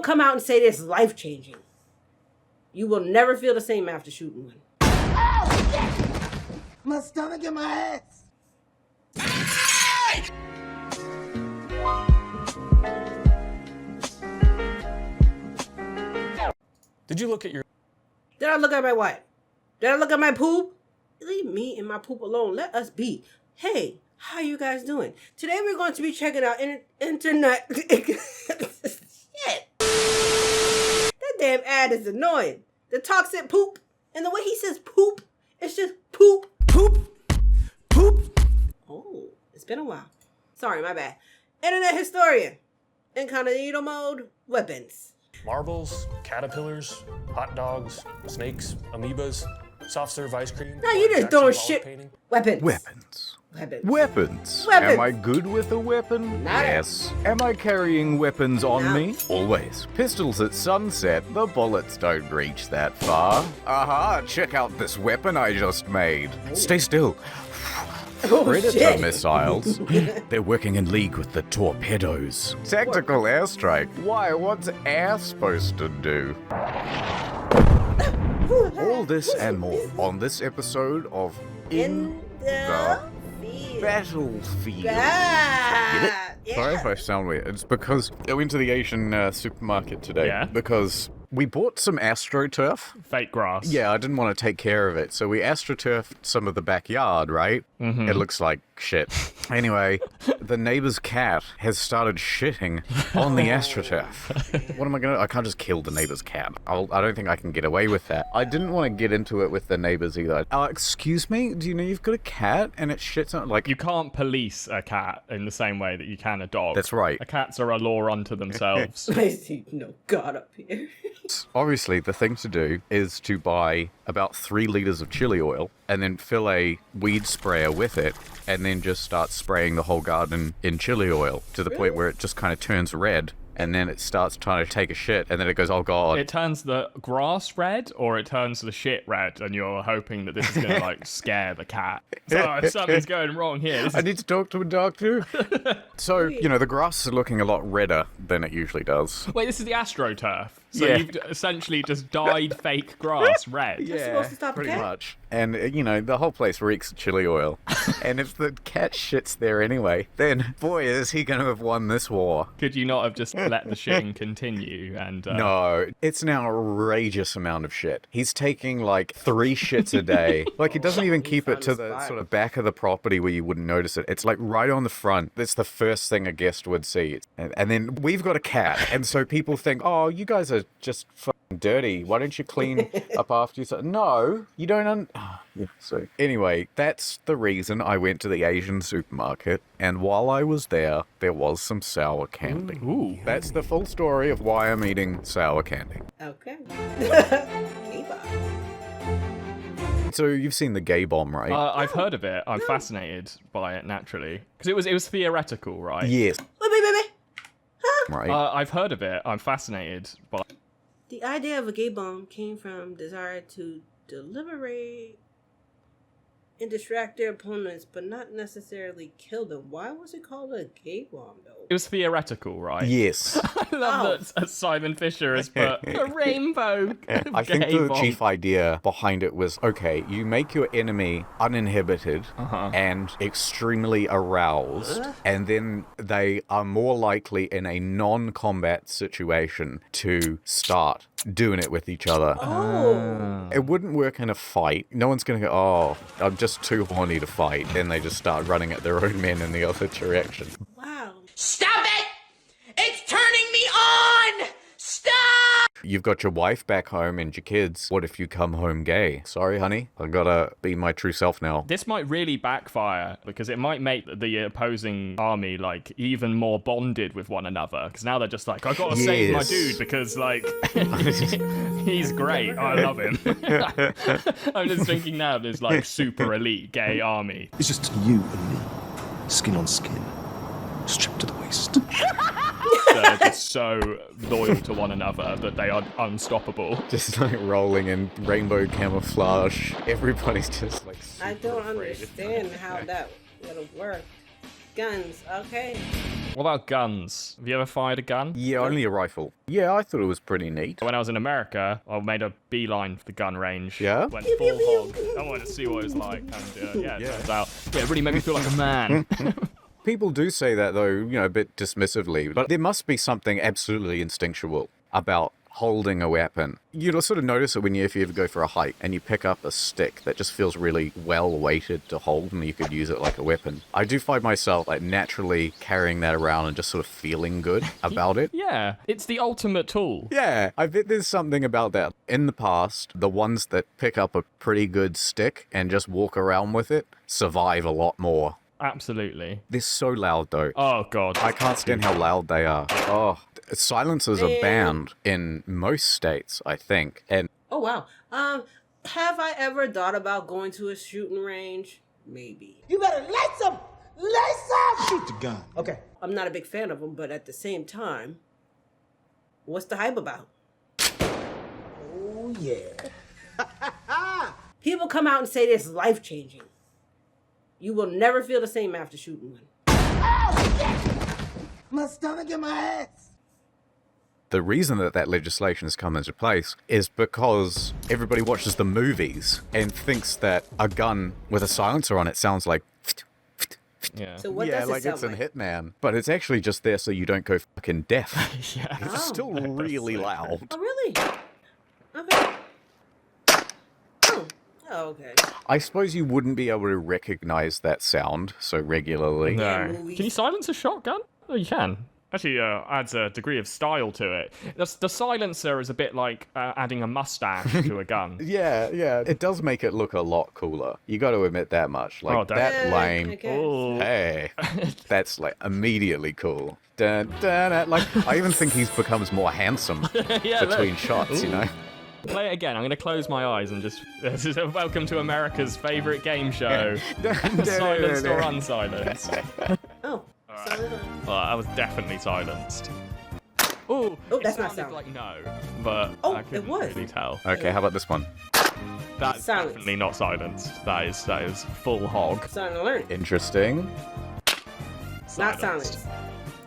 don't come out and say this life-changing. You will never feel the same after shooting one. Oh, shit! My stomach and my ass. Did you look at your... Did I look at my what? Did I look at my poop? Leave me and my poop alone. Let us be. Hey, how you guys doing? Today we're going to be checking out internet... Shit. That damn ad is annoying. The toxic poop. And the way he says poop, it's just poop. Poop! Poop! Oh, it's been a while. Sorry, my bad. Internet historian. Incognito mode. Weapons. Marbles, caterpillars, hot dogs, snakes, amoebas, soft serve ice cream. No, you just throwing shit. Painting. Weapons. Weapons. Weapons. Weapons. Weapons. Am I good with a weapon? Not Yes. Am I carrying weapons on No. me? Always. Pistols at sunset, the bullets don't reach that far. Aha, check out this weapon I just made. Stay still. Oh, Predator shit. missiles. They're working in league with the torpedoes. Tactical airstrike. Why, what's air supposed to do? All this and more on this episode of In the field. Battlefield. Ah, yeah. Sorry if I sound weird. It's because I went to the Asian supermarket today. Yeah? Because we bought some AstroTurf. Fake grass. Yeah, I didn't want to take care of it, so we AstroTurfed some of the backyard, right? Mm-hmm. It looks like shit. Anyway, the neighbor's cat has started shitting on the AstroTurf. What am I gonna... I can't just kill the neighbor's cat. I don't think I can get away with that. I didn't want to get into it with the neighbors either. Excuse me? Do you know you've got a cat and it shits on... Like, You can't police a cat in the same way that you can a dog. That's right. Cats are a law unto themselves. I see no God up here. obviously, the thing to do is to buy about 3 liters of chili oil and then fill a weed sprayer with it and then just start spraying the whole garden in chili oil to the point where it just kind of turns red. And then it starts trying to take a shit, and then it goes, oh god. It turns the grass red, or it turns the shit red, and you're hoping that this is going to, like, scare the cat. So, something's going wrong here. I need to talk to a doctor. So, you know, the grass is looking a lot redder than it usually does. Wait, this is the AstroTurf. So Yeah. you've essentially just dyed fake grass red. supposed to stop a pretty cat? much. And, you know, the whole place reeks of chili oil. And if the cat shits there anyway, then, boy, is he going to have won this war. Could you not have just let the shitting continue? And No, it's an outrageous amount of shit. He's taking like 3 shits a day. Like, he doesn't even keep it to the sort of back of the property where you wouldn't notice it. It's like right on the front. That's the first thing a guest would see. And then we've got a cat. And so people think, oh, you guys are just fucking dirty. Why don't you clean up after yourself? No, you don't. Yeah, so anyway, that's the reason I went to the Asian supermarket. And while I was there was some sour candy. Ooh. That's the full story of why I'm eating sour candy. Okay. Keep up. So you've seen the gay bomb, right? I've heard of it. I'm fascinated by it naturally because it was theoretical, right? Yes. Wait. Huh? Right. I've heard of it. I'm fascinated by. The idea of a gay bomb came from desire to deliberate and distract their opponents, but not necessarily kill them. Why was it called a gay bomb, though? It was theoretical, right? Yes. I love that Simon Fisher has put a rainbow. I think gay the bomb. chief idea behind it was, okay, you make your enemy uninhibited and extremely aroused, and then they are more likely in a non-combat situation to start doing it with each other. Oh. It wouldn't work in a fight. No one's going to go, oh, I'm just too horny to fight. Then they just start running at their own men in the other direction. Wow. Stop it! It's turning me on! Stop! You've got your wife back home and your kids. What if you come home gay? Sorry, honey. I gotta be my true self now. This might really backfire because it might make the opposing army like even more bonded with one another. Because now they're just like, I gotta save my Yes. dude because like he's great. I love him. I'm just thinking now of this like super elite gay army. It's just you and me, skin on skin, stripped to the waist. They're just so loyal to one another that they are unstoppable. Just like rolling in rainbow camouflage. Everybody's just like. I don't understand how that would have worked. Guns. Okay. What about guns? Have you ever fired a gun? Yeah, only a rifle. Yeah, I thought it was pretty neat. When I was in America, I made a beeline for the gun range. Yeah? Went full hog. I wanted to see what it was like. And yeah, it turns out, it really made me feel like a man. People do say that, though, you know, a bit dismissively, but there must be something absolutely instinctual about holding a weapon. You'll sort of notice it when if you ever go for a hike and you pick up a stick that just feels really well weighted to hold and you could use it like a weapon. I do find myself like naturally carrying that around and just sort of feeling good about it. Yeah, it's the ultimate tool. Yeah, I bet there's something about that. In the past, the ones that pick up a pretty good stick and just walk around with it survive a lot more. Absolutely. They're so loud, though. Oh, God. I can't stand how loud they are. Oh, silencers are banned in most states, I think. And Oh wow. Have I ever thought about going to a shooting range? Maybe. You better lace them! Lace them! Shoot the gun. Okay. I'm not a big fan of them, but at the same time, what's the hype about? Oh, yeah. People come out and say this is life changing. You will never feel the same after shooting one. Oh, shit! My stomach and my ass. the reason that that legislation has come into place is because everybody watches the movies and thinks that a gun with a silencer on it sounds like... Yeah. So what yeah, does it like sound it's in like? Hitman. But it's actually just there so you don't go fucking deaf. Yeah. It's still really loud. Oh, really? Okay. Oh, okay. I suppose you wouldn't be able to recognize that sound so regularly. No. movies. Can you silence a shotgun? Oh, you can. Actually, adds a degree of style to it. The silencer is a bit like adding a mustache to a gun. Yeah, yeah. It does make it look a lot cooler. You got to admit that much. Like, Oh, that lame. Okay. Oh. Hey, that's like immediately cool. Dun, dun, dun. Like, I even think he becomes more handsome Yeah, between look. shots, you know? Play it again. I'm going to close my eyes and just... This is welcome to America's favourite game show. Silenced or unsilenced? Oh. Silent. Well, I was definitely silenced. Oh, that's it not sounded silent. like no, but Oh, I it couldn't was. really tell. Okay, how about this one? That's Silence. definitely not silenced. That is full hog. Silent alert. Interesting. Not silenced.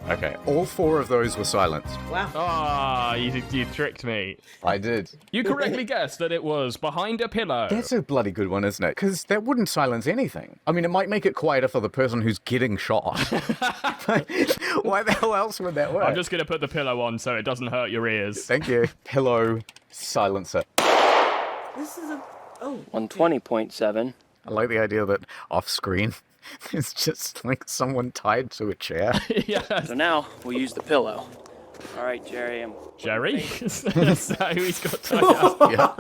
Okay, all four of those were silenced. Wow. Ah, you tricked me. I did. You correctly guessed that it was behind a pillow. That's a bloody good one, isn't it? Because that wouldn't silence anything. I mean, it might make it quieter for the person who's getting shot. Why the hell else would that work? I'm just going to put the pillow on so it doesn't hurt your ears. Thank you. Pillow silencer. This is a. Oh. 120.7. I like the idea that off screen it's just like someone tied to a chair. Yeah. So now we'll use the pillow. All right, Jerry. Jerry? Is that who he's got tied up? Yeah.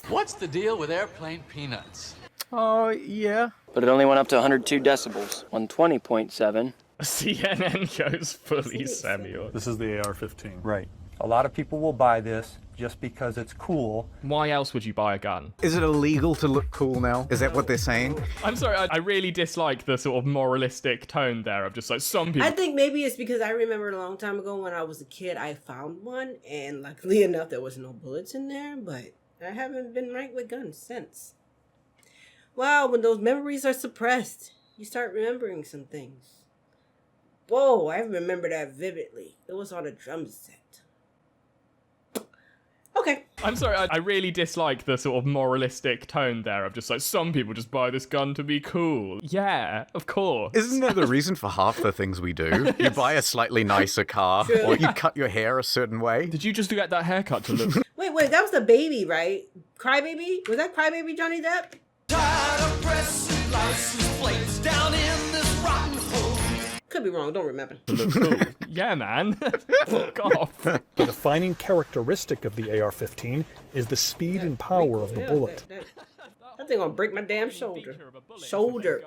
What's the deal with airplane peanuts? Oh, yeah. But it only went up to 102 decibels. 120.7. CNN goes fully Samuel. This is the AR-15. Right. A lot of people will buy this just because it's cool. Why else would you buy a gun? Is it illegal to look cool now? Is that what they're saying? I'm sorry, I really dislike the sort of moralistic tone there of just like some people. I think maybe it's because I remember a long time ago when I was a kid, I found one, and luckily enough, there was no bullets in there, but I haven't been right with guns since. Wow, when those memories are suppressed, you start remembering some things. Whoa, I remember that vividly. It was on a drum set. Okay. I'm sorry, I really dislike the sort of moralistic tone there of just like some people just buy this gun to be cool. Yeah, of course. Isn't that the reason for half the things we do? You buy a slightly nicer car, or you cut your hair a certain way. Did you just get that haircut to look? Wait, that was the baby, right? Crybaby? Was that Crybaby Johnny Depp? Could be wrong, don't remember. look cool? Yeah, man. Fuck off. The defining characteristic of the AR-15 is the speed and power of the bullet. That thing gonna break my damn shoulder. Shoulder.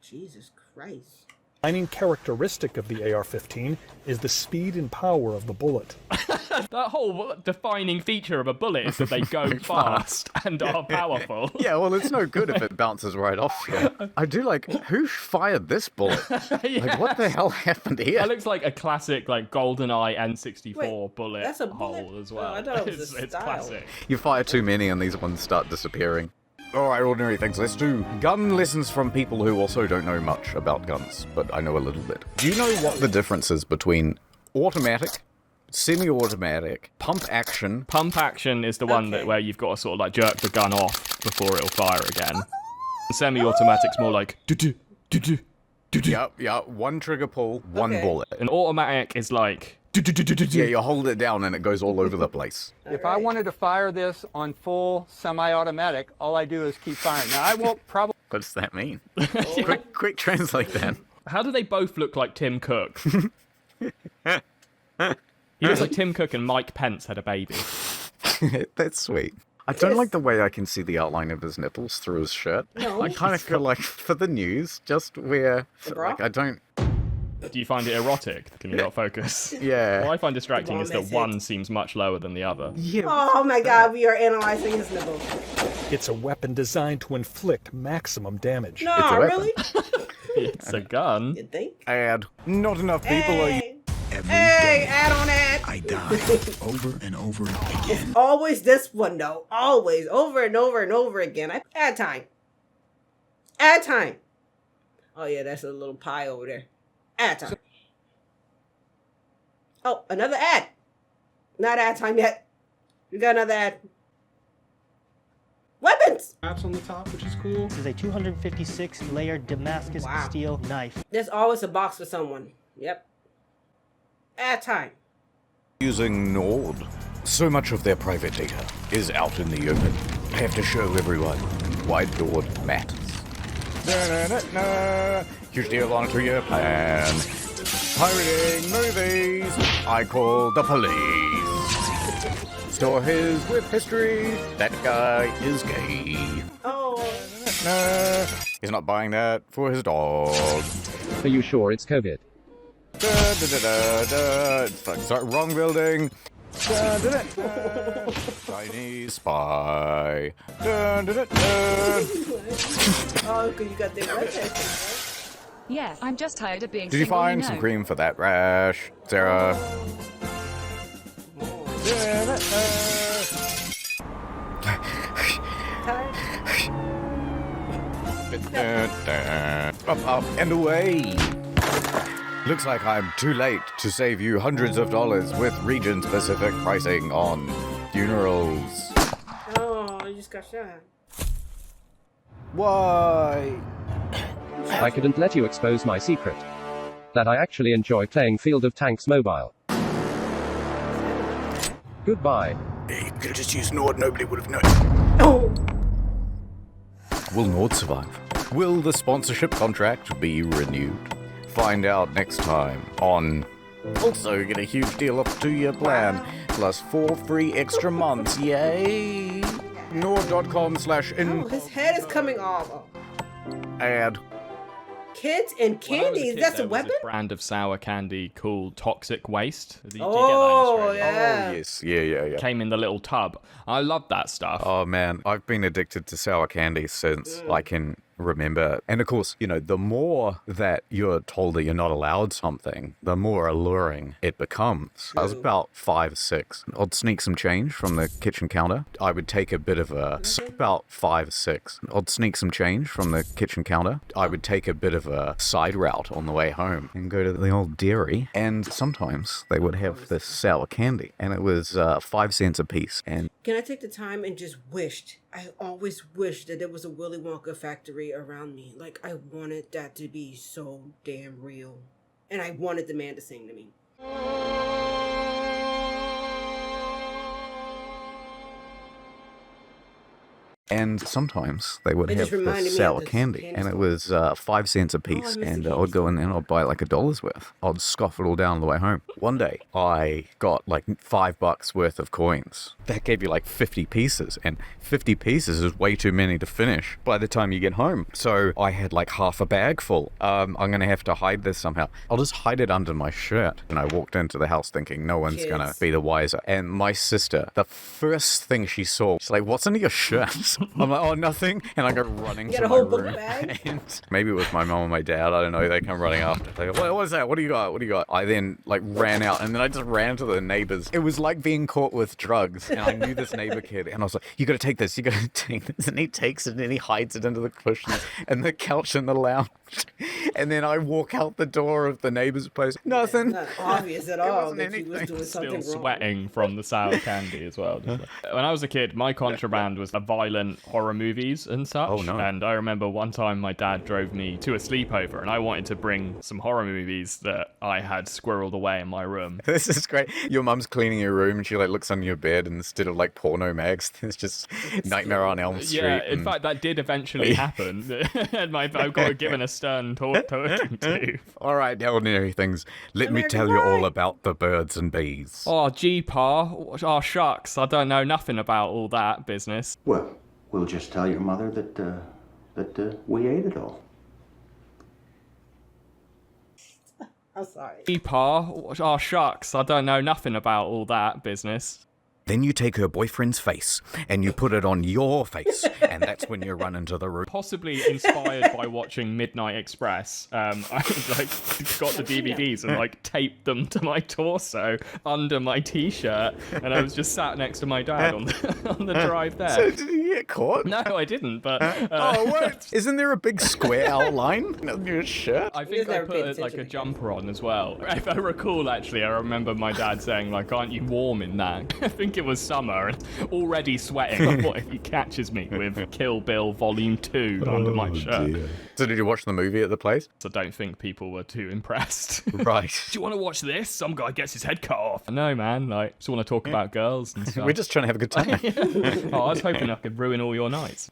Jesus Christ. defining characteristic of the AR-15 is the speed and power of the bullet. That whole defining feature of a bullet is that they go fast and are powerful. Yeah, well, it's no good if it bounces right off you. I do like, who fired this bullet? Like, what the hell happened here? That looks like a classic, like, GoldenEye N64 Wait, bullet that's a bullet? hole as well. Oh, I thought it was a It's style. classic. You fire too many and these ones start disappearing. Alright, ordinary things. Let's do gun lessons from people who also don't know much about guns, but I know a little bit. Do you know what the difference is between automatic, semi-automatic, pump action? Pump action is the one that where you've got to sort of like jerk the gun off before it'll fire again. Semi-automatic's more like do-do. Yeah, one trigger pull, one bullet. An automatic is like yeah, you hold it down and it goes all over the place. If I wanted to fire this on full semi-automatic, all I do is keep firing. Now, I won't probably... What does that mean? quick translate that. How do they both look like Tim Cook? He looks like Tim Cook and Mike Pence had a baby. That's sweet. I don't like the way I can see the outline of his nipples through his shirt. No. I kind of feel like for the news, just wear... Like, I don't... Do you find it erotic? Can you not focus? Yeah. What I find distracting is that Vomit. one seems much lower than the other. Yeah. Oh my god, we are analyzing his nipples. It's a weapon designed to inflict maximum damage. No, It's a weapon. really? It's a gun. You think? Add. Not enough people are... Hey, add on that. I die over and over again. Always this one though. Always. Over and over and over again. Add time. Add time. Oh yeah, that's a little pie over there. Ad time. Oh, another ad. Not ad time yet. We got another ad. Weapons! Straps on the top, which is cool. This is a 256-layer Damascus steel knife. There's always a box for someone. Yep. Ad time. Using Nord. So much of their private data is out in the open. I have to show everyone why Nord matters. Huge deal on a 2-year plan. Pirating movies. I call the police. Store his with history. That guy is gay. Oh. He's not buying that for his dog. Are you sure it's COVID? Sorry, wrong building. Chinese spy. Oh, because you got the red. Yeah, I'm just tired of being Did you single, find some cream for that rash, Sarah? Up and away. Looks like I'm too late to save you hundreds of dollars with region-specific pricing on funerals. Oh, you just got shot. Why? I couldn't let you expose my secret. That I actually enjoy playing Field of Tanks Mobile. Goodbye. You could have just used Nord, nobody would have known. Oh. Will Nord survive? Will the sponsorship contract be renewed? Find out next time on... Also get a huge deal off 2-year plan, plus 4 free extra months, yay! Nord.com/in... Oh, his head is coming off. Ad. Kids and candies, that's a weapon? This brand of sour candy called Toxic Waste. Do you get that in Oh, Australia? yeah. Oh, yes. Yeah. Came in the little tub. I love that stuff. Oh, man. I've been addicted to sour candy since I can remember. And of course, you know, the more that you're told that you're not allowed something, the more alluring it becomes. I was about 5 or 6. I'd sneak some change from the kitchen counter. I would take a bit of a... About 5 or 6. I'd sneak some change from the kitchen counter. I would take a bit of a side route on the way home and go to the old dairy. And sometimes they would have this sour candy. And it was 5 cents a piece. And Can I take the time and just wished? I always wished that there was a Willy Wonka factory around me. Like, I wanted that to be so damn real. And I wanted the man to sing to me. And sometimes they would It have just reminded me this of sour this candy, candy and it store. was 5 cents a piece. I miss And the I'd go in there and I'd buy like $1 worth. I'd scoff it all down on the way home. One day, I got like $5 worth of coins. That gave you like 50 pieces, and 50 pieces is way too many to finish by the time you get home. So I had like half a bag full. I'm going to have to hide this somehow. I'll just hide it under my shirt. And I walked into the house thinking no one's going to be the wiser. And my sister, the first thing she saw, she's like, "What's under your shirt?" I'm like, "Oh, nothing." And I go running You to got a my whole book room. bag? And maybe it was my mom or my dad. I don't know. They come running after. They go, "What is that? What do you got? What do you got?" I then like ran out, and then I just ran to the neighbors. It was like being caught with drugs. And I knew this neighbor kid, and I was like, "You got to take this. You got to take this." And he takes it and he hides it under the cushions and the couch in the lounge. And then I walk out the door of the neighbor's place. Nothing. Not obvious at all wasn't that you was anything. doing something Still wrong. sweating from the sour candy as well. When I was a kid, my contraband was violent horror movies and such. Oh, no. And I remember one time my dad drove me to a sleepover, and I wanted to bring some horror movies that I had squirreled away in my room. This is great. Your mum's cleaning your room and she like looks under your bed, and instead of like porno mags, there's just Nightmare on Elm Street. Yeah, in and- fact, that did eventually happen. And I got given a stern talking to. All right, ordinary things. Let me tell you all about the birds and bees. Oh, gee, Pa. Oh, shucks. I don't know nothing about all that business. Well, we'll just tell your mother that we ate it all. I'm sorry. Gee, Pa. Oh, shucks. I don't know nothing about all that business. Then you take her boyfriend's face and you put it on your face, and that's when you run into the room. Possibly inspired by watching Midnight Express, I like got the DVDs and like taped them to my torso under my t-shirt, and I was just sat next to my dad on the drive there. So did you get caught? No, I didn't. But Oh, what? Isn't there a big square outline on your shirt? I think I put like a jumper on as well. If I recall, actually, I remember my dad saying like, "Aren't you warm in that?" I think it was summer and already sweating. What if he catches me with Kill Bill Volume 2 under my shirt? Dear. So did you watch the movie at the place? I don't think people were too impressed. Right. Do you want to watch this? Some guy gets his head cut off. No, man. Like, just want to talk about girls and stuff. We're just trying to have a good time. Oh, I was hoping I could ruin all your nights.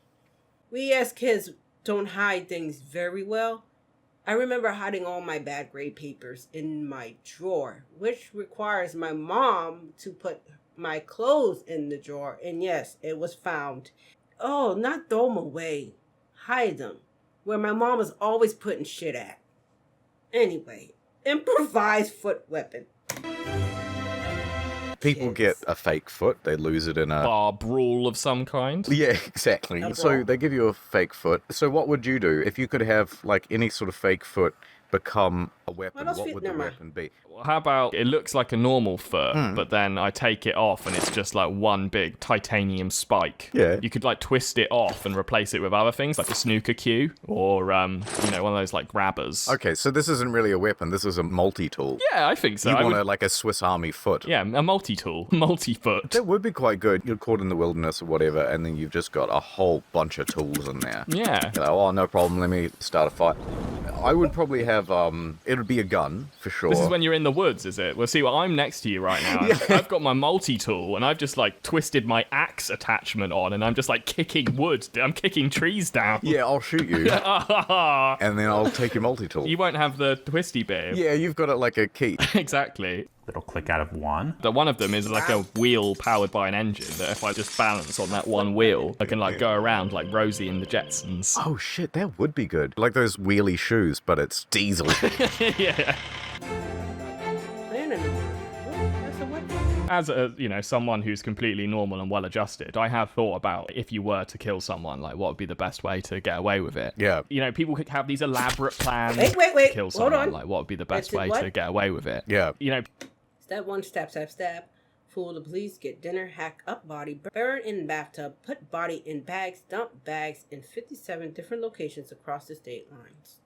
We as kids don't hide things very well. I remember hiding all my bad grade papers in my drawer, which requires my mom to put my clothes in the drawer. And yes, it was found. Oh, not throw them away. Hide them. Where my mom was always putting shit at. Anyway, improvised foot weapon. People get a fake foot, they lose it in a bar brawl of some kind. Yeah, exactly. A So brawl. they give you a fake foot. So what would you do if you could have like any sort of fake foot become a weapon? else What fit- would the never mind. weapon be? How about it looks like a normal foot, but then I take it off and it's just like one big titanium spike. Yeah. You could like twist it off and replace it with other things like a snooker cue or one of those like grabbers. Okay, so this isn't really a weapon. This is a multi-tool. Yeah, I think so. You I want would- like a Swiss Army foot. Yeah, a multi-tool, multi-foot. That would be quite good. You're caught in the wilderness or whatever, and then you've just got a whole bunch of tools in there. Yeah. You're like, oh, no problem. Let me start a fight. I would probably have, it would be a gun, for sure. This is when you're in the woods, is it? Well, see, well, I'm next to you right now. I've got my multi-tool, and I've just, like, twisted my axe attachment on, and I'm just, like, kicking wood. I'm kicking trees down. Yeah, I'll shoot you. And then I'll take your multi-tool. You won't have the twisty bit. Yeah, you've got it like a key. Exactly. It'll click out of one. The one of them is like a wheel powered by an engine that if I just balance on that one wheel, I can like go around like Rosie in the Jetsons. Oh shit, that would be good. Like those wheelie shoes, but it's diesel. Yeah. As someone who's completely normal and well adjusted, I have thought about if you were to kill someone, like what would be the best way to get away with it. Yeah. People could have these elaborate plans. Wait. To kill Hold someone, on. like what would be the best That's it, way what? to get away with it. Yeah. Step 1, stab. Fool the police, get dinner, hack up body, burn in bathtub, put body in bags, dump bags in 57 different locations across the state lines.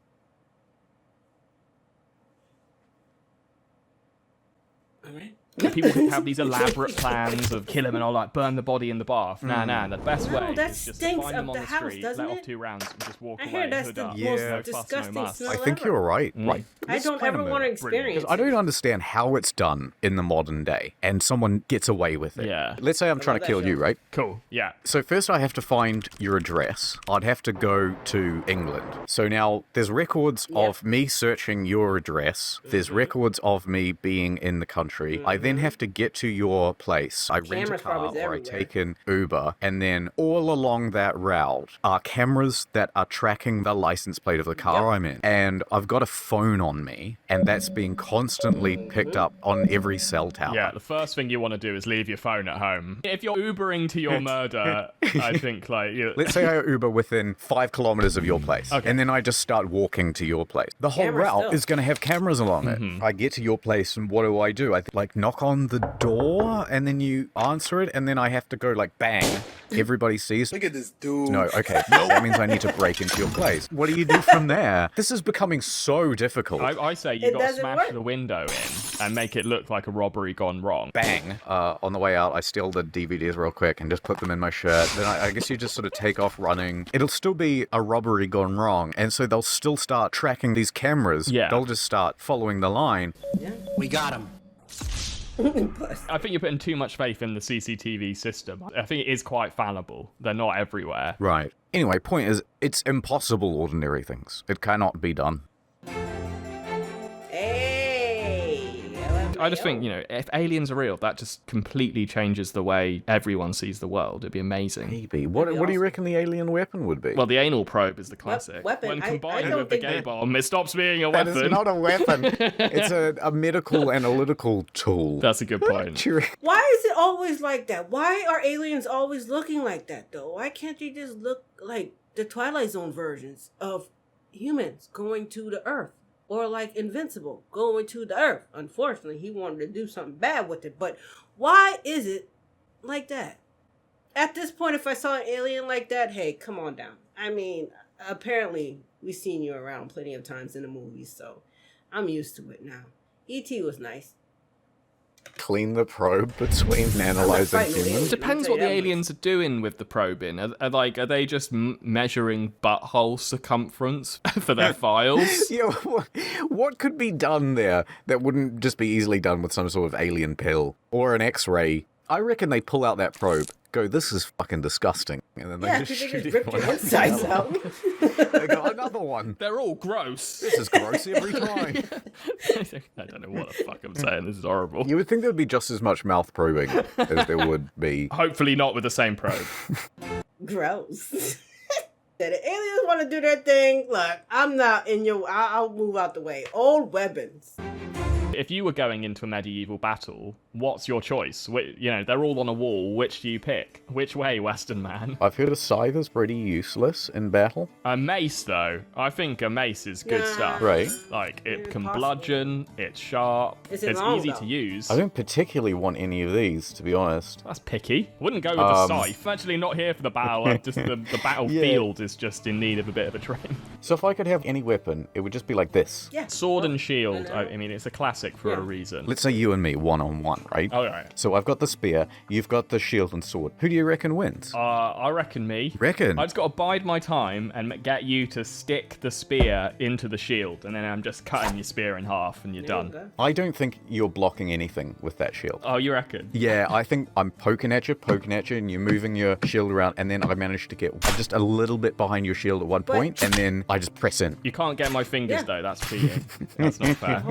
Alright. People could have these elaborate plans of kill him and all like burn the body in the bath. Nah. The best way that is just to stinks find him up on the the house, street, doesn't let it? off 2 rounds, and just walk I away. hear that's hood the up. most No fuss, no disgusting muss. smell I think ever. you're right. Right. I don't ever want to experience Because I don't understand how it's done in the modern day, and someone gets away with it. Yeah. Let's say I'm trying to kill you, right? Cool. Yeah. So first I have to find your address. I'd have to go to England. So now there's records of me searching your address. There's records of me being in the country. I then have to get to your place. I rent a Cameras car probably or I everywhere. take an Uber. And then all along that route are cameras that are tracking the license plate of the car I'm in. And I've got a phone on me, and that's being constantly picked up on every cell tower. Yeah, the first thing you want to do is leave your phone at home. If you're Ubering to your murder, I think, like... Let's say I Uber within 5 kilometers of your place, Okay. and then I just start walking to your place. The whole Camera route still. is going to have cameras along it. I get to your place, and what do? I like knock on the door, and then you answer it, and then I have to go like bang. Everybody sees. Look at this dude. No, okay. That means I need to break into your place. What do you do from there? This is becoming so difficult. I say you got to smash the window in and make it look like a robbery gone wrong. Bang. On the way out, I steal the DVDs real quick and just put them in my shirt. Then I guess you just sort of take off running. It'll still be a robbery gone wrong, and so they'll still start tracking these cameras. Yeah. They'll just start following the line. We got him. I think you're putting too much faith in the CCTV system. I think it is quite fallible. They're not everywhere. Right. Anyway, point is, it's impossible ordinary things. It cannot be done. I just think, if aliens are real, that just completely changes the way everyone sees the world. It'd be amazing. Maybe. What do you reckon the alien weapon would be? Well, the anal probe is the classic. Weapon. When I combined don't with the think gay that- bomb, it stops being a That weapon. is not a weapon. It's a medical analytical tool. That's a good point. Why is it always like that? Why are aliens always looking like that, though? Why can't they just look like the Twilight Zone versions of humans going to the Earth? Or like Invincible, going to the Earth. Unfortunately, he wanted to do something bad with it. But why is it like that? At this point, if I saw an alien like that, hey, come on down. I mean, apparently, we've seen you around plenty of times in the movies, so I'm used to it now. E.T. was nice. Clean the probe between analyzing humans. Depends what the aliens are doing with the probing. Are they just measuring butthole circumference for their files? Yeah, what could be done there that wouldn't just be easily done with some sort of alien pill or an X-ray? I reckon they pull out that probe, go, this is fucking disgusting, and then they just shoot rip your insides out. They go, another one. They're all gross. This is gross every time. I don't know what the fuck I'm saying. This is horrible. You would think there would be just as much mouth probing as there would be. Hopefully not with the same probe. Gross. The aliens want to do their thing. Look, I'm not in your... I'll move out the way. Old weapons. If you were going into a medieval battle, what's your choice? They're all on a wall. Which do you pick? Which way, Western man? I've heard a scythe is pretty useless in battle. A mace, though. I think a mace is good stuff. Right. Like, it can bludgeon, it's sharp, It's it's long, easy though? to use. I don't particularly want any of these, to be honest. That's picky. Wouldn't go with the scythe. Actually, not here for the battle. Just the battlefield is just in need of a bit of a train. So if I could have any weapon, it would just be like this. Yeah. Sword and shield. I mean, it's a classic for a reason. Let's say you and me, one-on-one, right? All right. So I've got the spear, you've got the shield and sword. Who do you reckon wins? I reckon me. Reckon? I just got to bide my time and get you to stick the spear into the shield, and then I'm just cutting your spear in half, and you're done. I don't think you're blocking anything with that shield. Oh, you reckon? Yeah, I think I'm poking at you, and you're moving your shield around, and then I managed to get just a little bit behind your shield at one point, and then I just press in. You can't get my fingers, though. That's cheating. That's not fair.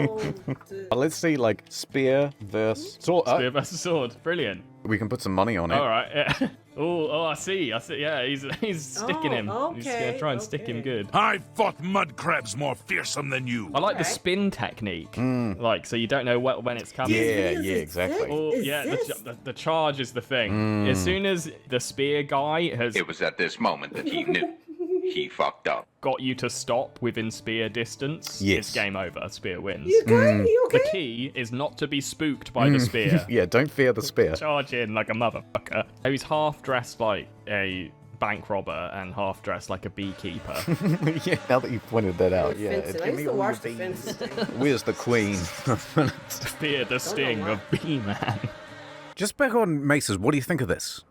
Let's see, like, spear versus sword. Spear versus sword. Brilliant. We can put some money on it. All right. Yeah. Oh, I see. Yeah, he's sticking him. He's gonna try and stick him good. I fought mud crabs more fearsome than you. I like the spin technique. Like, so you don't know when it's coming. Yeah, exactly. Oh, yeah, the charge is the thing. As soon as the spear guy has... It was at this moment that he knew. He fucked up. Got you to stop within spear distance. Yes. It's game over. Spear wins. You okay? You okay? The key is not to be spooked by the spear. Yeah, don't fear the spear. Charge in like a motherfucker. He's half dressed like a bank robber and half dressed like a beekeeper. Yeah, now that you pointed that out, yeah. Fences. I used to watch the Fences. Where's the queen? Fear the sting of Bee-Man. Just back on maces, what do you think of this?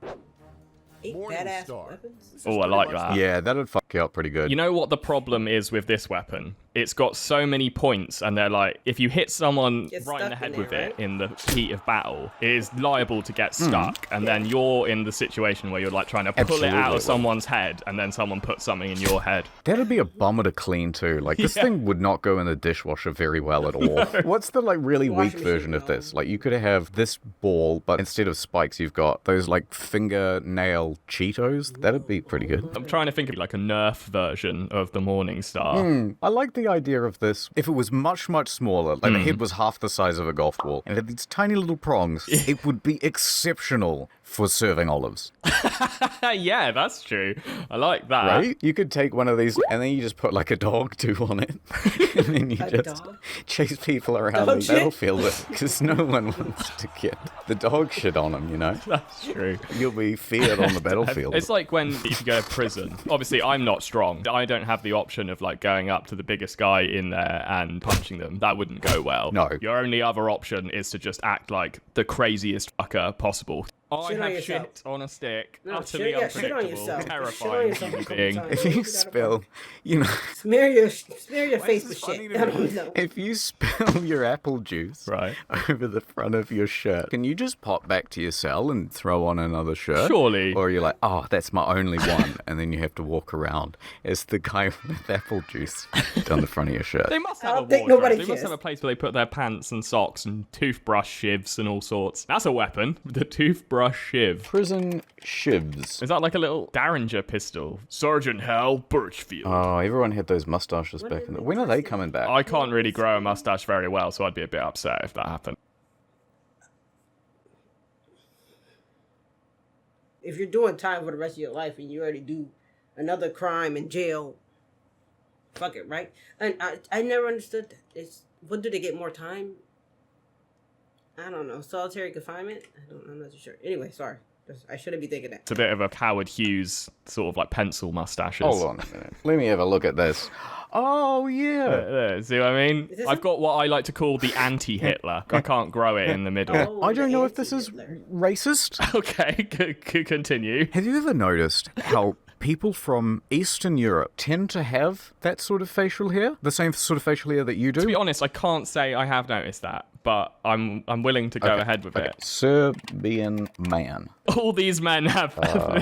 8 badass weapons? Oh, I like that. Yeah, that'd fuck you up pretty good. You know what the problem is with this weapon? It's got so many points, and they're like, if you hit someone right in the head with it in the heat of battle, it is liable to get stuck, and then you're in the situation where you're like trying to pull it out of someone's head, and then someone puts something in your head. That'd be a bummer to clean too. Like, this thing would not go in the dishwasher very well at all. What's the, like, really weak version of this? Like, you could have this ball, but instead of spikes, you've got those, like, fingernail Cheetos. That'd be pretty good. I'm trying to think of, like, a Nerf version of the Morning Star. I like the idea of this. If it was much, much smaller, like the head was half the size of a golf ball, and it had these tiny little prongs, it would be exceptional for serving olives. Yeah, that's true. I like that. Right? You could take one of these, and then you just put like a dog too on it, and then you just chase people around the battlefield because no one wants to get the dog shit on them, you know? That's true. You'll be feared on the battlefield. It's like when you go to prison. Obviously, I'm not strong. I don't have the option of like going up to the biggest guy in there and punching them. That wouldn't go well. No. Your only other option is to just act like the craziest fucker possible. I have shit on a stick. Utterly unpredictable, terrifying human being. If you spill, you know, smear your face with shit. I don't know. If you spill your apple juice over the front of your shirt, can you just pop back to your cell and throw on another shirt? Surely. Or you're like, oh, that's my only one, and then you have to walk around as the guy with apple juice down the front of your shirt. They must have a wardrobe. They must have a place where they put their pants and socks and toothbrush shivs and all sorts. That's a weapon. The toothbrush shiv. Prison shivs. Is that like a little Derringer pistol? Sergeant Hal Birchfield. Oh, everyone had those mustaches back in the... When are they coming back? I can't really grow a mustache very well, so I'd be a bit upset if that happened. If you're doing time for the rest of your life and you already do another crime in jail, fuck it, right? And I never understood that. What, do they get more time? I don't know. Solitary confinement? I'm not too sure. Anyway, sorry. I shouldn't be thinking that. It's a bit of a Howard Hughes sort of like pencil mustaches. Hold on a minute. Let me have a look at this. Oh, yeah. See what I mean? I've got what I like to call the anti-Hitler. I can't grow it in the middle. I don't know if this is racist. Okay, continue. Have you ever noticed how people from Eastern Europe tend to have that sort of facial hair? The same sort of facial hair that you do? To be honest, I can't say I have noticed that, but I'm willing to go ahead with it. Serbian man. All these men have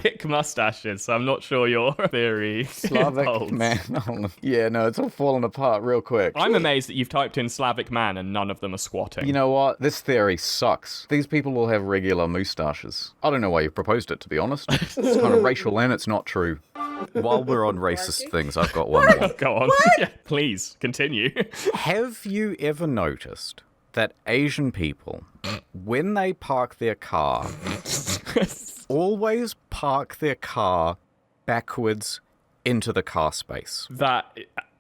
thick mustaches, so I'm not sure your theory Slavic holds. man. Yeah, no, it's all falling apart real quick. I'm amazed that you've typed in Slavic man and none of them are squatting. You know what? This theory sucks. These people will have regular mustaches. I don't know why you proposed it, to be honest. It's kind of racial and it's not true. While we're on racist things, I've got one more. Go on. Yeah, please, continue. Have you ever noticed that Asian people, when they park their car, always park their car backwards into the car space? That...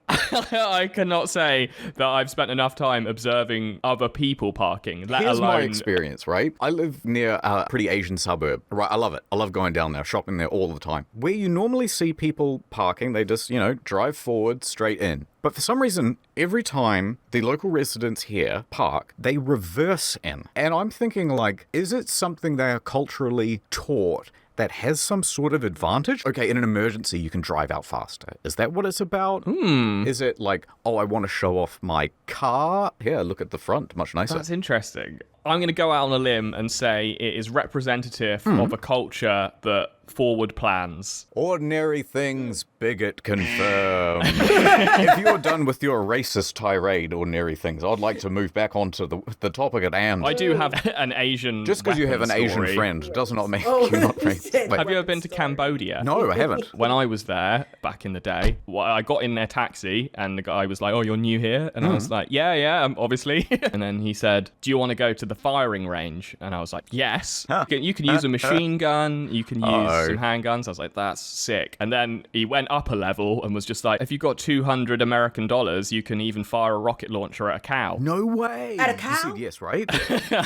I cannot say that I've spent enough time observing other people parking, let Here's alone... my experience, right? I live near a pretty Asian suburb. Right, I love it. I love going down there, shopping there all the time. Where you normally see people parking, they just, drive forward, straight in. But for some reason, every time the local residents here park, they reverse in. And I'm thinking, like, is it something they are culturally taught that has some sort of advantage? Okay, in an emergency, you can drive out faster. Is that what it's about? Is it like, oh, I want to show off my car? Yeah, look at the front, much nicer. That's interesting. I'm going to go out on a limb and say it is representative of a culture that forward plans. Ordinary things, bigot confirmed. If you're done with your racist tirade, ordinary things, I'd like to move back onto the topic at hand. I do have an Asian Just because you have an Asian friend does not make you not racist. Have you ever been to Cambodia? No, I haven't. When I was there back in the day, I got in their taxi and the guy was like, oh, you're new here? And I was like, yeah, obviously. And then he said, do you want to go to the the firing range. And I was like, yes. You can use a machine gun. You can use some handguns. I was like, that's sick. And then he went up a level and was just like, if you got $200 American, you can even fire a rocket launcher at a cow. No way. At a cow? You said yes, right?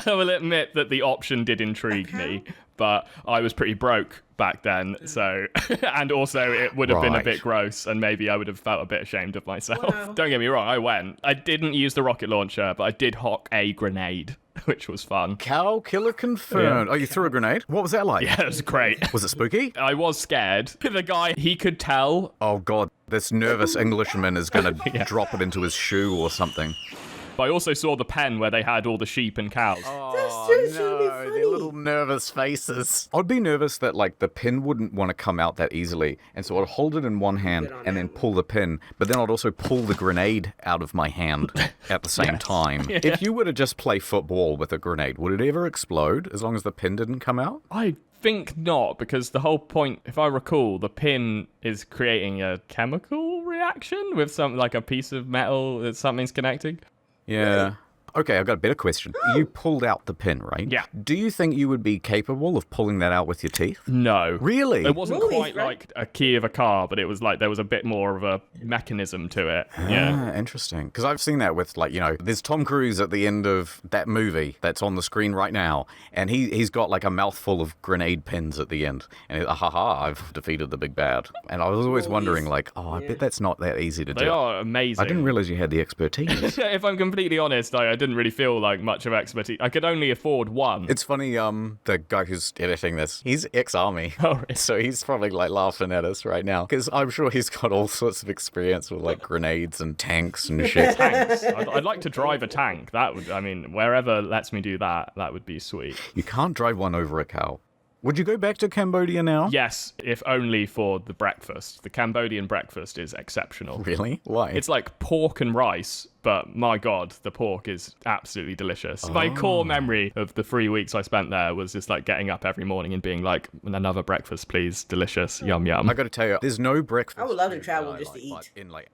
I will admit that the option did intrigue me, but I was pretty broke back then, so and also it would have been a bit gross, and maybe I would have felt a bit ashamed of myself. Wow. Don't get me wrong, I went. I didn't use the rocket launcher, but I did hock a grenade, which was fun. Cow killer confirmed. Yeah. Oh, you threw a grenade? What was that like? Yeah, it was great. Was it spooky? I was scared. The guy, he could tell. Oh god, this nervous Englishman is gonna drop it into his shoe or something. I also saw the pen where they had all the sheep and cows. Oh, no, their little nervous faces. I'd be nervous that, like, the pin wouldn't want to come out that easily, and so I'd hold it in one hand and then pull the pin, but then I'd also pull the grenade out of my hand at the same time. Yeah. If you were to just play football with a grenade, would it ever explode as long as the pin didn't come out? I think not, because the whole point, if I recall, the pin is creating a chemical reaction with something like a piece of metal that something's connecting. Yeah. Okay, I've got a better question. You pulled out the pin, right? Yeah. Do you think you would be capable of pulling that out with your teeth? No. Really? It wasn't quite like a key of a car, but it was like there was a bit more of a mechanism to it. Yeah. Interesting. Because I've seen that with, like, you know, there's Tom Cruise at the end of that movie that's on the screen right now, and he's got like a mouthful of grenade pins at the end. And I've defeated the big bad. And I was always wondering, like, I bet that's not that easy to do. They are amazing. I didn't realize you had the expertise. If I'm completely honest, I didn't really feel like much of expertise. I could only afford one. It's funny, the guy who's editing this, he's ex-army. Oh, really? So he's probably like laughing at us right now, because I'm sure he's got all sorts of experience with like grenades and tanks and shit. Tanks. I'd like to drive a tank. That would, I mean, wherever lets me do that, that would be sweet. You can't drive one over a cow. Would you go back to Cambodia now? Yes, if only for the breakfast. The Cambodian breakfast is exceptional. Really? Why? It's like pork and rice, but my god, the pork is absolutely delicious. My core memory of the 3 weeks I spent there was just like getting up every morning and being like, another breakfast, please. Delicious. Yum, yum. I gotta tell you, there's no breakfast. I would love to travel just to eat. In like...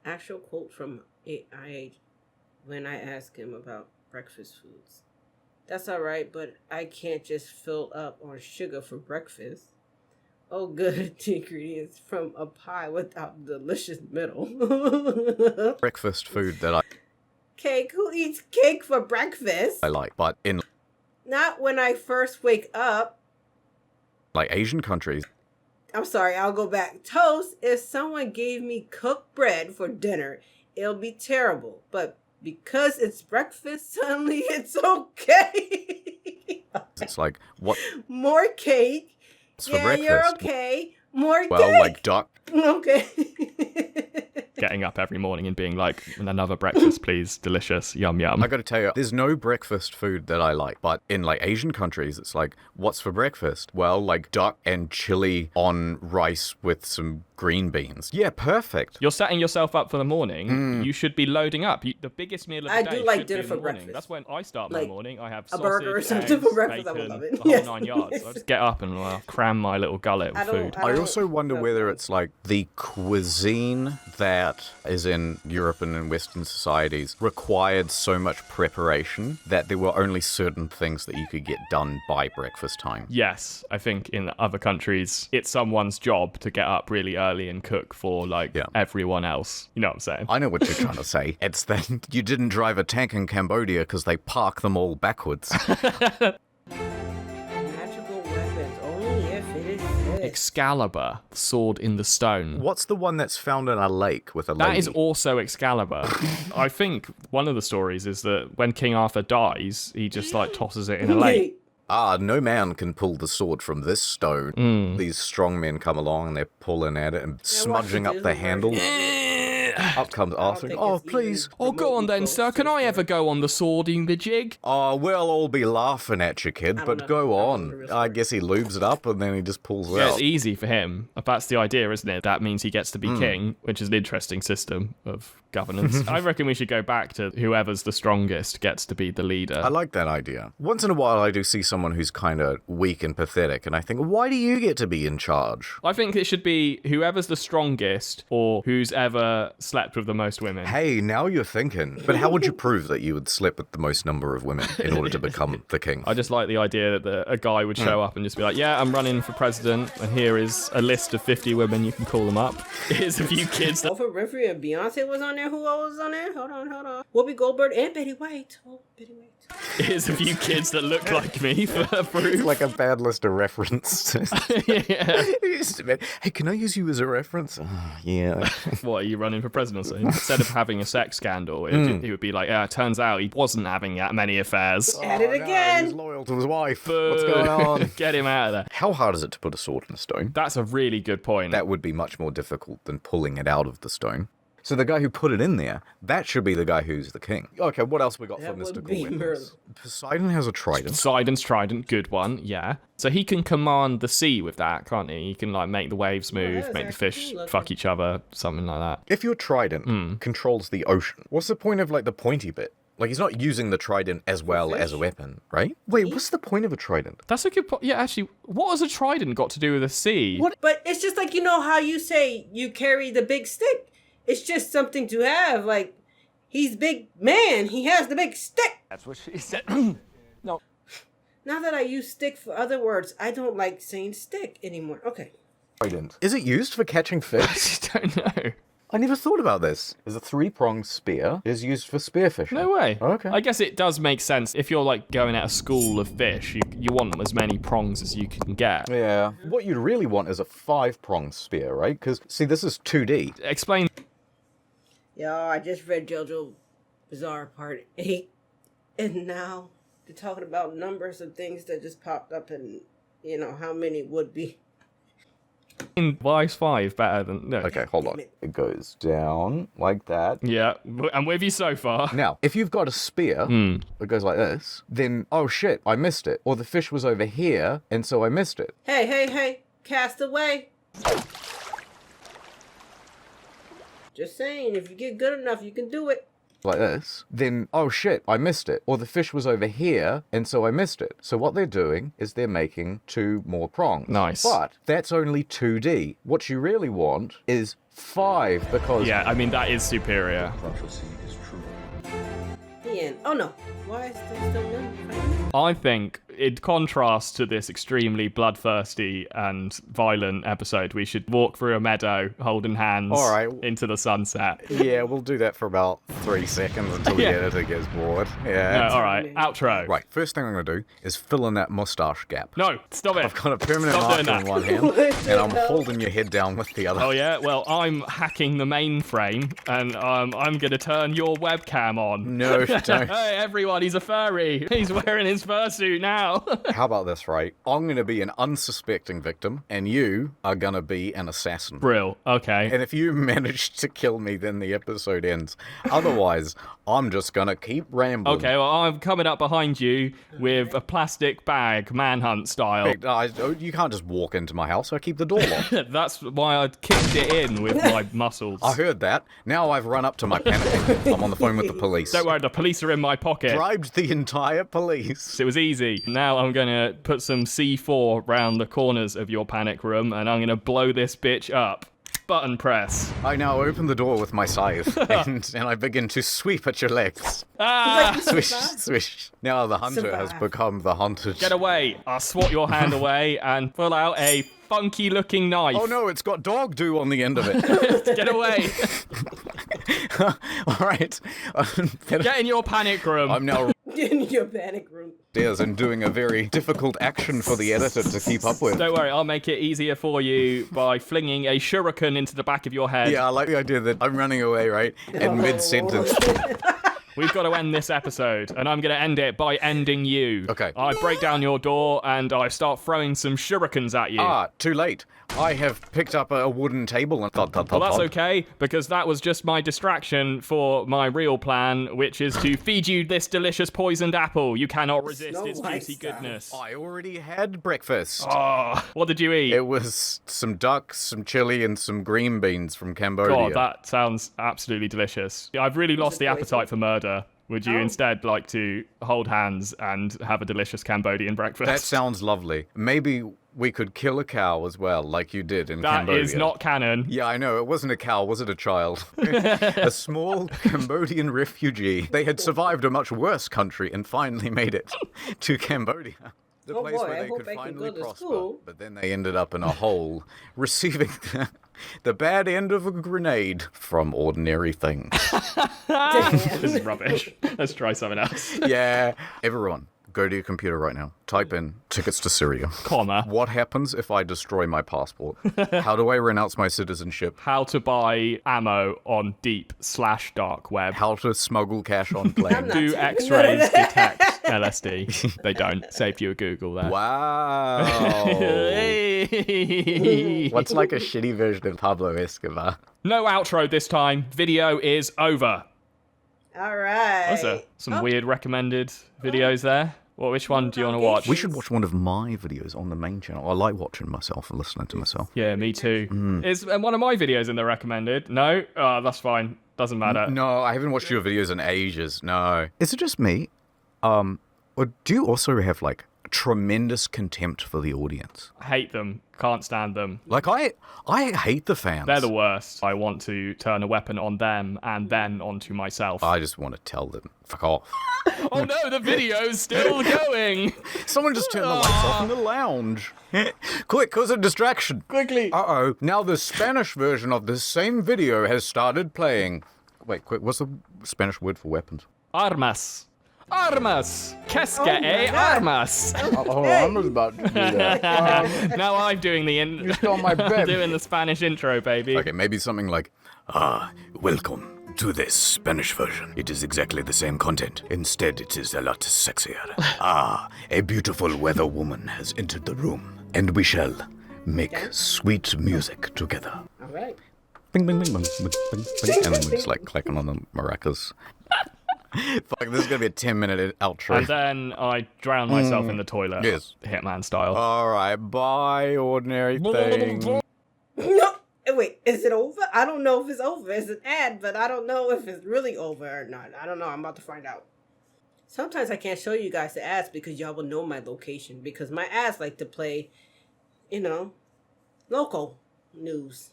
Actual quote from IH when I asked him about breakfast foods. That's all right, but I can't just fill up on sugar for breakfast. Oh, good ingredients from a pie without delicious middle. Breakfast food that Cake? Who eats cake for breakfast? I like, but in... Not when I first wake up. Like Asian countries. I'm sorry, I'll go back. Toast, if someone gave me cooked bread for dinner, it'll be terrible. But because it's breakfast, suddenly it's okay. It's like, what? More cake. For breakfast. You're okay. More cake. Well, like duck. Okay. Getting up every morning and being like, another breakfast, please. Delicious. Yum, yum. I gotta tell you, there's no breakfast food that I like. But in like Asian countries, it's like, what's for breakfast? Well, like duck and chili on rice with some green beans. Yeah, perfect. You're setting yourself up for the morning. You should be loading up. The biggest meal of the day. I do like should dinner be in for the morning. breakfast. That's when I start my morning. I have a sausage, burger or something eggs, for breakfast. bacon, I would love it. the whole 9 yards. I just get up and cram my little gullet with food. I also wonder whether it's like the cuisine that is in European and Western societies required so much preparation that there were only certain things that you could get done by breakfast time. Yes, I think in other countries, it's someone's job to get up really early and cook for like everyone else. You know what I'm saying? I know what you're trying to say. It's that you didn't drive a tank in Cambodia because they park them all backwards. Magical weapons, only if it is good. Excalibur, sword in the stone. What's the one that's found in a lake with a lady? That is also Excalibur. I think one of the stories is that when King Arthur dies, he just like tosses it in a lake. No man can pull the sword from this stone. These strong men come along and they're pulling at it and smudging up the handle. Up comes Arthur. Oh, please. Oh, go on then, sir. Can I ever go on the swording the jig? Oh, we'll all be laughing at you, kid, but go on. I guess he lubes it up and then he just pulls it out. It's easy for him. That's the idea, isn't it? That means he gets to be king, which is an interesting system of governance. I reckon we should go back to whoever's the strongest gets to be the leader. I like that idea. Once in a while, I do see someone who's kind of weak and pathetic, and I think, why do you get to be in charge? I think it should be whoever's the strongest or who's ever slept with the most women. Hey, now you're thinking. But how would you prove that you would sleep with the most number of women in order to become the king? I just like the idea that a guy would show up and just be like, yeah, I'm running for president, and here is a list of 50 women, you can call them up. Here's a few kids that... Oprah Winfrey and Beyonce was on there. Who else was on there? Hold on. Whoopi Goldberg and Betty White. Oh, Betty White. Here's a few kids that look like me for proof. It's like a bad list of references. Yeah. Hey, can I use you as a reference? Oh, yeah. What, are you running for presidency? Instead of having a sex scandal, he would be like, yeah, it turns out he wasn't having that many affairs. At it again. He's loyal to his wife. What's going on? Get him out of there. How hard is it to put a sword in a stone? That's a really good point. That would be much more difficult than pulling it out of the stone. So the guy who put it in there, that should be the guy who's the king. Okay, what else we got for mystical weapons? Poseidon has a trident. Poseidon's trident, good one, yeah. So he can command the sea with that, can't he? He can like make the waves move, make the fish fuck each other, something like that. If your trident controls the ocean, what's the point of like the pointy bit? Like, he's not using the trident as well as a weapon, right? Wait, what's the point of a trident? That's a good point. Yeah, actually, what has a trident got to do with the sea? What? But it's just like, you know how you say you carry the big stick? It's just something to have. Like, he's big man. He has the big stick. That's what she said. No. Now that I use stick for other words, I don't like saying stick anymore. Okay. Trident. Is it used for catching fish? I just don't know. I never thought about this. There's a 3-pronged spear. It is used for spearfishing. No way. Okay. I guess it does make sense. If you're like going at a school of fish, you want as many prongs as you can get. Yeah. What you'd really want is a 5-pronged spear, right? Because, see, this is 2D. Explain. Yo, I just read JoJo Bizarre Part 8. And now they're talking about numbers of things that just popped up and, you know, how many would be. Why is 5 better than... No. Okay, hold on. It goes down like that. Yeah, I'm with you so far. Now, if you've got a spear that goes like this, then, oh shit, I missed it. Or the fish was over here, and so I missed it. Hey, cast away. Just saying, if you get good enough, you can do it. Like this, then, oh shit, I missed it. Or the fish was over here, and so I missed it. So what they're doing is they're making 2 more prongs. Nice. But that's only 2D. What you really want is 5, because... Yeah, I mean, that is superior. Prophecy is true. The end. Oh no. Why is there still none? I think, in contrast to this extremely bloodthirsty and violent episode, we should walk through a meadow, holding hands, into the sunset. Yeah, we'll do that for about 3 seconds until the editor gets bored. Yeah. No, all right, outro. Right, first thing I'm going to do is fill in that mustache gap. No, stop it. I've got a permanent marker in one hand, and I'm holding your head down with the other. Oh yeah, well, I'm hacking the mainframe, and I'm going to turn your webcam on. No, don't. Hey, everyone, he's a furry. He's wearing his fursuit now. How about this, right? I'm going to be an unsuspecting victim, and you are going to be an assassin. Brill, okay. And if you manage to kill me, then the episode ends. Otherwise, I'm just going to keep rambling. Okay, well, I'm coming up behind you with a plastic bag, manhunt style. You can't just walk into my house. I keep the door locked. That's why I kicked it in with my muscles. I heard that. Now I've run up to my panic. I'm on the phone with the police. Don't worry, the police are in my pocket. Bribed the entire police. It was easy. Now I'm going to put some C4 round the corners of your panic room, and I'm going to blow this bitch up. Button press. I now open the door with my scythe, and I begin to sweep at your legs. Ah! Swish, swish. Now the hunter has become the hunted. Get away. I'll swat your hand away and pull out a funky-looking knife. Oh no, it's got dog do on the end of it. Get away. All right. Get in your panic room. I'm now... Get in your panic room. And doing a very difficult action for the editor to keep up with. Don't worry, I'll make it easier for you by flinging a shuriken into the back of your head. Yeah, I like the idea that I'm running away, right? And mid-sentence. We've got to end this episode, and I'm going to end it by ending you. Okay. I break down your door, and I start throwing some shurikens at you. Ah, too late. I have picked up a wooden table and thud. Well, that's okay, because that was just my distraction for my real plan, which is to feed you this delicious poisoned apple. You cannot resist its juicy goodness. I already had breakfast. Oh, what did you eat? It was some duck, some chili, and some green beans from Cambodia. God, that sounds absolutely delicious. I've really lost the appetite for murder. Would you instead like to hold hands and have a delicious Cambodian breakfast? That sounds lovely. Maybe we could kill a cow as well, like you did in Cambodia. That is not canon. Yeah, I know. It wasn't a cow. Was it a child? A small Cambodian refugee. They had survived a much worse country and finally made it to Cambodia. The place where they could finally prosper. But then they ended up in a hole, receiving the bad end of a grenade from ordinary things. This is rubbish. Let's try something else. Yeah. Everyone, go to your computer right now. Type in tickets to Syria. Comma. What happens if I destroy my passport? How do I renounce my citizenship? How to buy ammo on deep/dark web. How to smuggle cash on plane. Do X-rays detect LSD? They don't. Saved you a Google there. Wow. What's like a shitty version of Pablo Escobar? No outro this time. Video is over. All right. Those are some weird recommended videos there. Well, which one do you want to watch? We should watch one of my videos on the main channel. I like watching myself and listening to myself. Yeah, me too. Is one of my videos in the recommended? No? Oh, that's fine. Doesn't matter. No, I haven't watched your videos in ages. No. Is it just me? Or do you also have, like, tremendous contempt for the audience? I hate them. Can't stand them. Like, I hate the fans. They're the worst. I want to turn a weapon on them and then onto myself. I just want to tell them, fuck off. Oh no, the video's still going. Someone just turned the lights off in the lounge. Quick, cause a distraction. Quickly. Uh-oh. Now the Spanish version of this same video has started playing. Wait, quick, what's the Spanish word for weapons? Armas. Armas! Kesca armas! Oh, I was about to do that. Now I'm doing the Just on my bed. doing the Spanish intro, baby. Okay, maybe something like, welcome to this Spanish version. It is exactly the same content. Instead, it is a lot sexier. A beautiful weather woman has entered the room, and we shall make sweet music together. All right. Bing, bing, bing, bing, bing, bing, bing. And then we're just like clicking on the maracas. Fuck, this is gonna be a 10-minute outro. And then I drown myself in the toilet. Yes. Hitman style. Alright, bye, ordinary thing. No, wait, is it over? I don't know if it's over. It's an ad, but I don't know if it's really over or not. I don't know. I'm about to find out. Sometimes I can't show you guys the ads because y'all will know my location. Because my ads like to play, local news.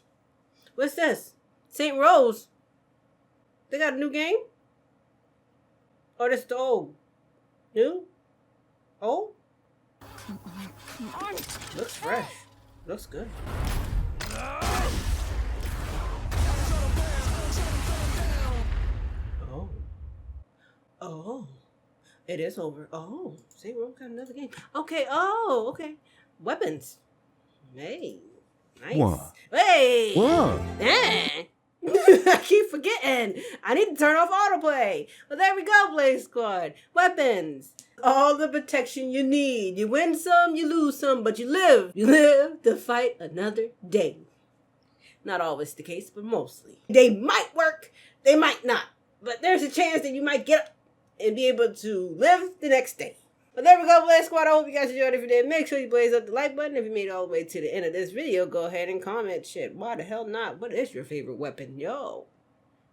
What's this? St. Rose. They got a new game? Or this the old? New? Old? Looks fresh. Looks good. Oh. Oh. It is over. Oh. St. Rose got another game. Okay. Oh, okay. Weapons. Hey. Nice. What? Hey. What? I keep forgetting. I need to turn off autoplay. Well, there we go, Blaze Squad. Weapons. All the protection you need. You win some, you lose some, but you live. You live to fight another day. Not always the case, but mostly. They might work, they might not. But there's a chance that you might get up and be able to live the next day. But there we go, Blaze Squad. I hope you guys enjoyed it. If you did, make sure you blaze up the like button. If you made it all the way to the end of this video, go ahead and comment shit. Why the hell not? What is your favorite weapon? Yo,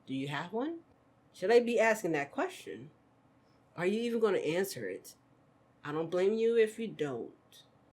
do you have one? Should I be asking that question? Are you even going to answer it? I don't blame you if you don't.